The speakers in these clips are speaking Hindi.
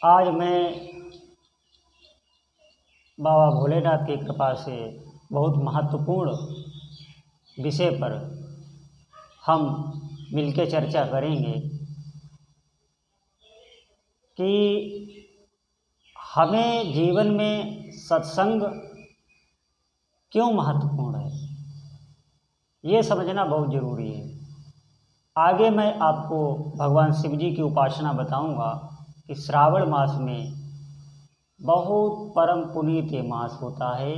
आज मैं बाबा भोलेनाथ की कृपा से बहुत महत्वपूर्ण विषय पर हम मिलकर चर्चा करेंगे कि हमें जीवन में सत्संग क्यों महत्वपूर्ण है, ये समझना बहुत ज़रूरी है। आगे मैं आपको भगवान शिव जी की उपासना बताऊंगा कि श्रावण मास में बहुत परम पुनीत ये मास होता है।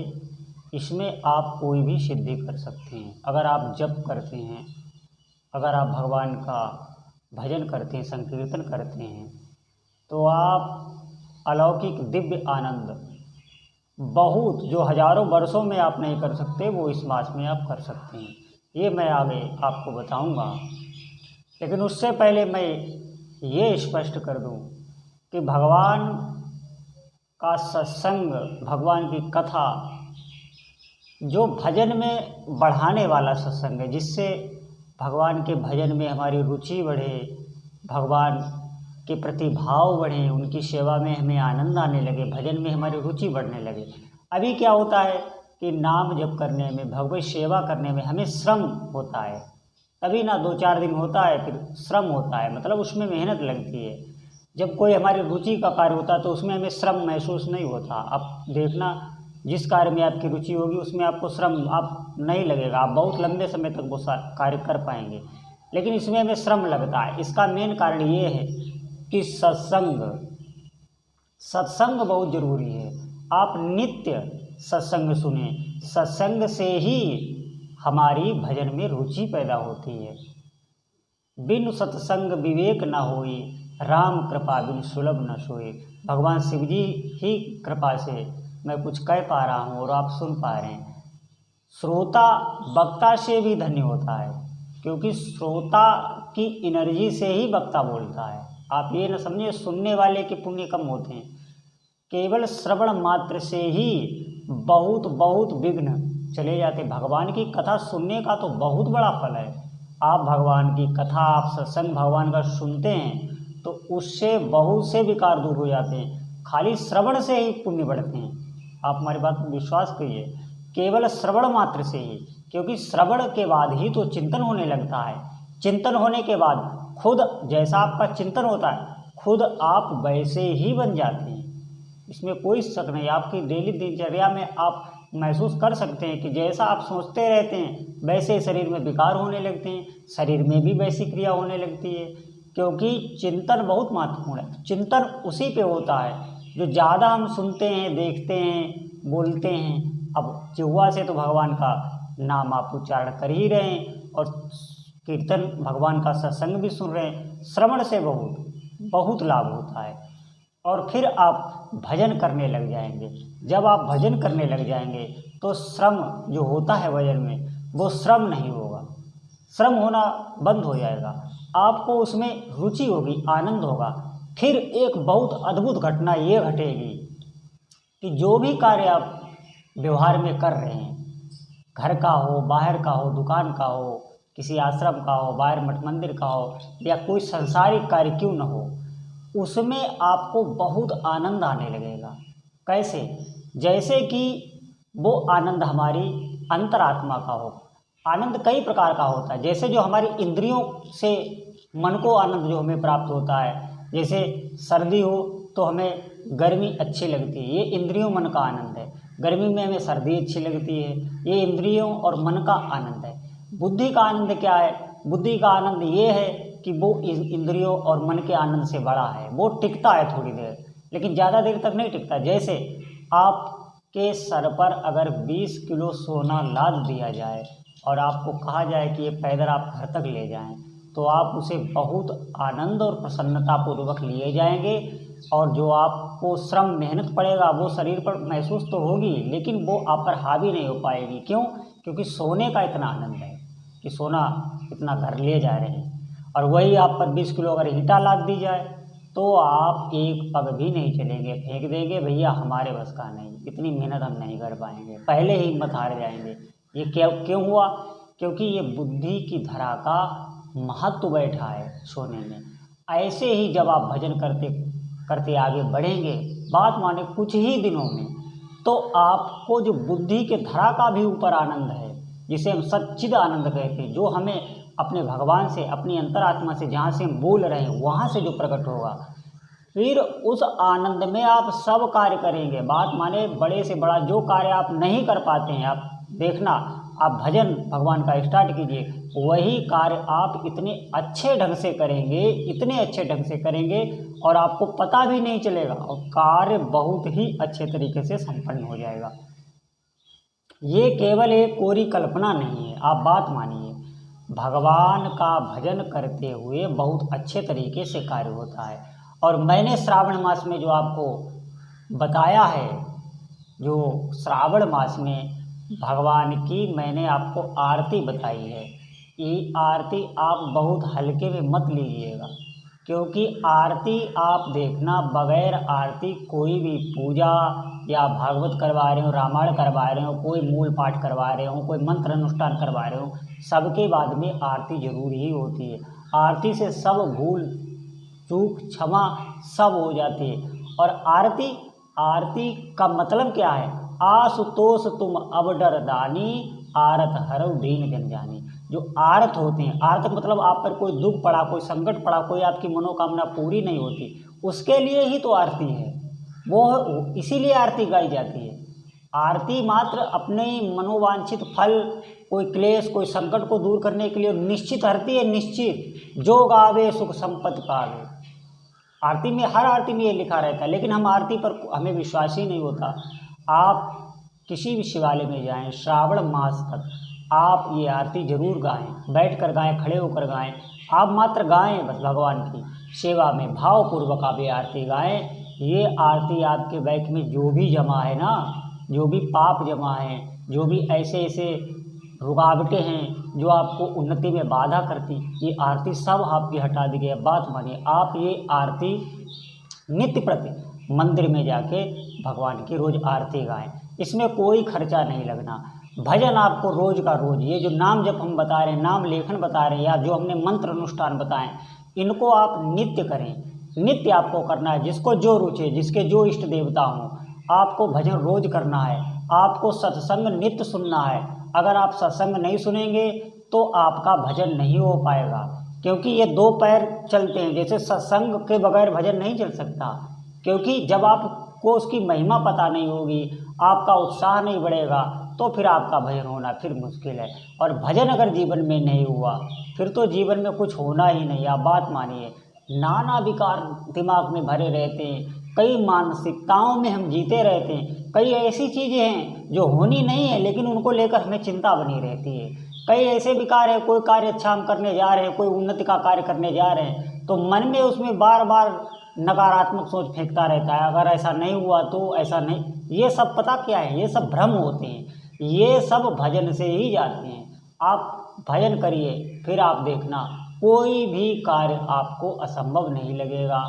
इसमें आप कोई भी सिद्धि कर सकते हैं। अगर आप जप करते हैं, अगर आप भगवान का भजन करते हैं, संकीर्तन करते हैं, तो आप अलौकिक दिव्य आनंद बहुत जो हजारों वर्षों में आप नहीं कर सकते, वो इस मास में आप कर सकते हैं। ये मैं आगे आपको बताऊंगा। लेकिन उससे पहले मैं ये स्पष्ट कर दूं कि भगवान का सत्संग, भगवान की कथा जो भजन में बढ़ाने वाला सत्संग है, जिससे भगवान के भजन में हमारी रुचि बढ़े, भगवान के प्रति भाव बढ़े, उनकी सेवा में हमें आनंद आने लगे, भजन में हमारी रुचि बढ़ने लगे। अभी क्या होता है कि नाम जप करने में, भगवत सेवा करने में हमें श्रम होता है। तभी ना 2-4 दिन होता है, फिर श्रम होता है, मतलब उसमें मेहनत लगती है। जब कोई हमारी रुचि का कार्य होता है तो उसमें हमें श्रम महसूस नहीं होता। आप देखना, जिस कार्य में आपकी रुचि होगी उसमें आपको श्रम आप नहीं लगेगा, आप बहुत लंबे समय तक वो कार्य कर पाएंगे। लेकिन इसमें हमें श्रम लगता है। इसका मेन कारण ये है कि सत्संग बहुत ज़रूरी है। आप नित्य सत्संग सुने, सत्संग से ही हमारी भजन में रुचि पैदा होती है। बिनु सत्संग विवेक न होई, राम कृपा बिनु सुलभ न सोए। भगवान शिव जी ही कृपा से मैं कुछ कह पा रहा हूँ और आप सुन पा रहे हैं। श्रोता वक्ता से भी धन्य होता है, क्योंकि श्रोता की एनर्जी से ही वक्ता बोलता है। आप ये न समझिए सुनने वाले के पुण्य कम होते हैं। केवल श्रवण मात्र से ही बहुत बहुत विघ्न चले जाते। भगवान की कथा सुनने का तो बहुत बड़ा फल है। आप भगवान की कथा, आप सत्संग भगवान का सुनते हैं तो उससे बहुत से विकार दूर हो जाते हैं। खाली श्रवण से ही पुण्य बढ़ते हैं। आप हमारी बात पर विश्वास करिए, केवल श्रवण मात्र से ही, क्योंकि श्रवण के बाद ही तो चिंतन होने लगता है। चिंतन होने के बाद खुद जैसा आपका चिंतन होता है, खुद आप वैसे ही बन जाते हैं। इसमें कोई शक नहीं। आपकी डेली दिनचर्या में आप महसूस कर सकते हैं कि जैसा आप सोचते रहते हैं वैसे शरीर में विकार होने लगते हैं, शरीर में भी वैसी क्रिया होने लगती है। क्योंकि चिंतन बहुत महत्वपूर्ण है। चिंतन उसी पे होता है जो ज़्यादा हम सुनते हैं, देखते हैं, बोलते हैं। अब जिह्वा से तो भगवान का नाम आप उच्चारण कर ही रहे हैं और कीर्तन भगवान का सत्संग भी सुन रहे हैं। श्रवण से बहुत बहुत लाभ होता है। और फिर आप भजन करने लग जाएंगे। जब आप भजन करने लग जाएंगे तो श्रम जो होता है भजन में, वो श्रम नहीं होगा, श्रम होना बंद हो जाएगा। आपको उसमें रुचि होगी, आनंद होगा। फिर एक बहुत अद्भुत घटना ये घटेगी कि जो भी कार्य आप व्यवहार में कर रहे हैं, घर का हो, बाहर का हो, दुकान का हो, किसी आश्रम का हो, बाहर मठ मंदिर का हो, या कोई सांसारिक कार्य क्यों न हो, उसमें आपको बहुत आनंद आने लगेगा। कैसे? जैसे कि वो आनंद हमारी अंतरात्मा का हो। आनंद कई प्रकार का होता है। जैसे जो हमारी इंद्रियों से मन को आनंद जो हमें प्राप्त होता है, जैसे सर्दी हो तो हमें गर्मी अच्छी लगती है, ये इंद्रियों मन का आनंद है। गर्मी में हमें सर्दी अच्छी लगती है, ये इंद्रियों और मन का आनंद है। बुद्धि का आनंद क्या है? बुद्धि का आनंद ये है कि वो इंद्रियों और मन के आनंद से बड़ा है। वो टिकता है थोड़ी देर, लेकिन ज़्यादा देर तक नहीं टिकता। जैसे आपके सर पर अगर 20 किलो सोना लाद दिया जाए और आपको कहा जाए कि ये पैदल आप घर तक ले जाएं, तो आप उसे बहुत आनंद और प्रसन्नतापूर्वक लिए जाएंगे। और जो आपको श्रम मेहनत पड़ेगा वो शरीर पर महसूस तो होगी, लेकिन वो आप पर हावी नहीं हो पाएगी। क्यों? क्योंकि सोने का इतना आनंद है कि सोना इतना घर ले जा रहे हैं। और वही आप पर 20 किलो अगर ईंटा लाद दी जाए तो आप एक पग भी नहीं चलेंगे, फेंक देंगे, भैया हमारे बस का नहीं, इतनी मेहनत हम नहीं कर पाएंगे, पहले ही हिम्मत हार जाएंगे। ये क्यों हुआ? क्योंकि ये बुद्धि की धरा का महत्व बैठा है सोने में। ऐसे ही जब आप भजन करते करते आगे बढ़ेंगे, बात माने कुछ ही दिनों में, तो आपको जो बुद्धि के धरा का भी ऊपर आनंद है, जिसे हम सच्चिद आनंद कहते हैं, जो हमें अपने भगवान से, अपनी अंतरात्मा से, जहाँ से हम बोल रहे हैं वहाँ से जो प्रकट होगा, फिर उस आनंद में आप सब कार्य करेंगे। बात माने बड़े से बड़ा जो कार्य आप नहीं कर पाते हैं, आप देखना, आप भजन भगवान का स्टार्ट कीजिए, वही कार्य आप इतने अच्छे ढंग से करेंगे, इतने अच्छे ढंग से करेंगे और आपको पता भी नहीं चलेगा और कार्य बहुत ही अच्छे तरीके से संपन्न हो जाएगा। ये केवल एक कोरी कल्पना नहीं है, आप बात मानिए, भगवान का भजन करते हुए बहुत अच्छे तरीके से कार्य होता है। और मैंने श्रावण मास में जो आपको बताया है, जो श्रावण मास में भगवान की मैंने आपको आरती बताई है, ये आरती आप बहुत हल्के में मत लीजिएगा, क्योंकि आरती आप देखना, बगैर आरती कोई भी पूजा या भागवत करवा रहे हो, रामायण करवा रहे हो, कोई मूल पाठ करवा रहे हो, कोई मंत्र अनुष्ठान करवा रहे हो, सबके बाद में आरती जरूर ही होती है। आरती से सब भूल चूक क्षमा सब हो जाती है। और आरती का मतलब क्या है? आशुतोष तुम अब डर दानी, आरत हरव दीन जन जानी। जो आरत होते हैं, आरत मतलब आप पर कोई दुख पड़ा, कोई संकट पड़ा, कोई आपकी मनोकामना पूरी नहीं होती, उसके लिए ही तो आरती है, वो इसीलिए आरती गाई जाती है। आरती मात्र अपने मनोवांछित फल, कोई क्लेश, कोई संकट को दूर करने के लिए निश्चित आरती है, निश्चित जो गावे सुख संपत्ति पावे। आरती में, हर आरती में ये लिखा रहता है, लेकिन हम आरती पर हमें विश्वास ही नहीं होता। आप किसी भी शिवालय में जाएं, श्रावण मास तक आप ये आरती जरूर गाएं, बैठकर गाएं, खड़े होकर गाएं, आप मात्र गाएं बस, भगवान की सेवा में भावपूर्वक आप ये आरती गाएं। ये आरती आपके बैक में जो भी जमा है ना, जो भी पाप जमा है, जो भी ऐसे ऐसे रुकावटें हैं जो आपको उन्नति में बाधा करती, ये आरती सब आपकी हटा दी गई। बात मानिए, आप ये आरती नित्य प्रति मंदिर में जाके भगवान की रोज आरती गाएं, इसमें कोई खर्चा नहीं लगना। भजन आपको रोज का रोज, ये जो नाम जब हम बता रहे हैं, नाम लेखन बता रहे हैं, या जो हमने मंत्र अनुष्ठान बताएं, इनको आप नित्य करें। नित्य आपको करना है, जिसको जो रुचे, जिसके जो इष्ट देवता हों, आपको भजन रोज करना है। आपको सत्संग नित्य सुनना है। अगर आप सत्संग नहीं सुनेंगे तो आपका भजन नहीं हो पाएगा, क्योंकि ये दो पैर चलते हैं। जैसे सत्संग के बगैर भजन नहीं चल सकता, क्योंकि जब आपको उसकी महिमा पता नहीं होगी, आपका उत्साह नहीं बढ़ेगा, तो फिर आपका भजन होना फिर मुश्किल है। और भजन अगर जीवन में नहीं हुआ, फिर तो जीवन में कुछ होना ही नहीं। आप बात मानिए, नाना विकार दिमाग में भरे रहते हैं, कई मानसिकताओं में हम जीते रहते हैं, कई ऐसी चीज़ें हैं जो होनी नहीं है, लेकिन उनको लेकर हमें चिंता बनी रहती है। कई ऐसे विकार है, कोई कार्य अच्छा हम करने जा रहे हैं, कोई उन्नति का कार्य करने जा रहे हैं, तो मन में उसमें बार बार नकारात्मक सोच फेंकता रहता है, अगर ऐसा नहीं हुआ तो ऐसा नहीं। ये सब पता क्या है? ये सब भ्रम होते हैं, ये सब भजन से ही जाते हैं। आप भजन करिए, फिर आप देखना कोई भी कार्य आपको असंभव नहीं लगेगा।